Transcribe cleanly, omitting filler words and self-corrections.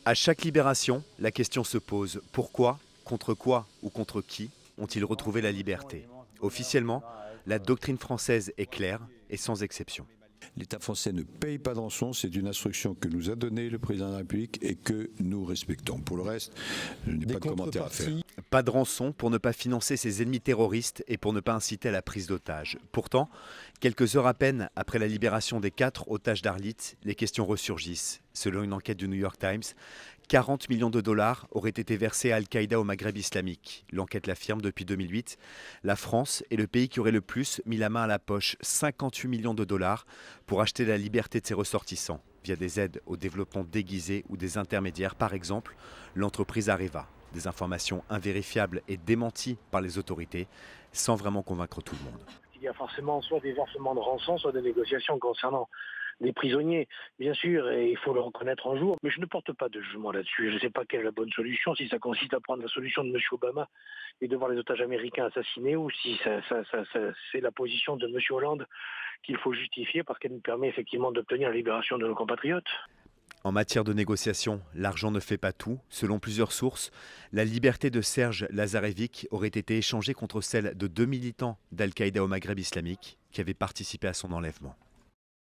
À chaque libération, la question se pose: pourquoi, contre quoi ou contre qui ont-ils retrouvé la liberté? Officiellement, la doctrine française est claire et sans exception. L'État français ne paye pas de rançon, c'est une instruction que nous a donnée le président de la République et que nous respectons. Pour le reste, je n'ai pas de commentaire à faire. Pas de rançon pour ne pas financer ses ennemis terroristes et pour ne pas inciter à la prise d'otages. Pourtant, quelques heures à peine après la libération des 4 otages d'Arlit, les questions ressurgissent. Selon une enquête du New York Times, 40 millions de dollars auraient été versés à Al-Qaïda au Maghreb islamique. L'enquête l'affirme depuis 2008. La France est le pays qui aurait le plus mis la main à la poche, 58 millions de dollars, pour acheter la liberté de ses ressortissants, via des aides au développement déguisé ou des intermédiaires, par exemple l'entreprise Areva. Des informations invérifiables et démenties par les autorités, sans vraiment convaincre tout le monde. Il y a forcément soit des versements de rançon, soit des négociations concernant des prisonniers, bien sûr, et il faut le reconnaître un jour. Mais je ne porte pas de jugement là-dessus. Je ne sais pas quelle est la bonne solution, si ça consiste à prendre la solution de M. Obama et de voir les otages américains assassinés, ou si c'est la position de M. Hollande qu'il faut justifier parce qu'elle nous permet effectivement d'obtenir la libération de nos compatriotes. En matière de négociation, l'argent ne fait pas tout. Selon plusieurs sources, la liberté de Serge Lazarevic aurait été échangée contre celle de 2 militants d'Al-Qaïda au Maghreb islamique qui avaient participé à son enlèvement.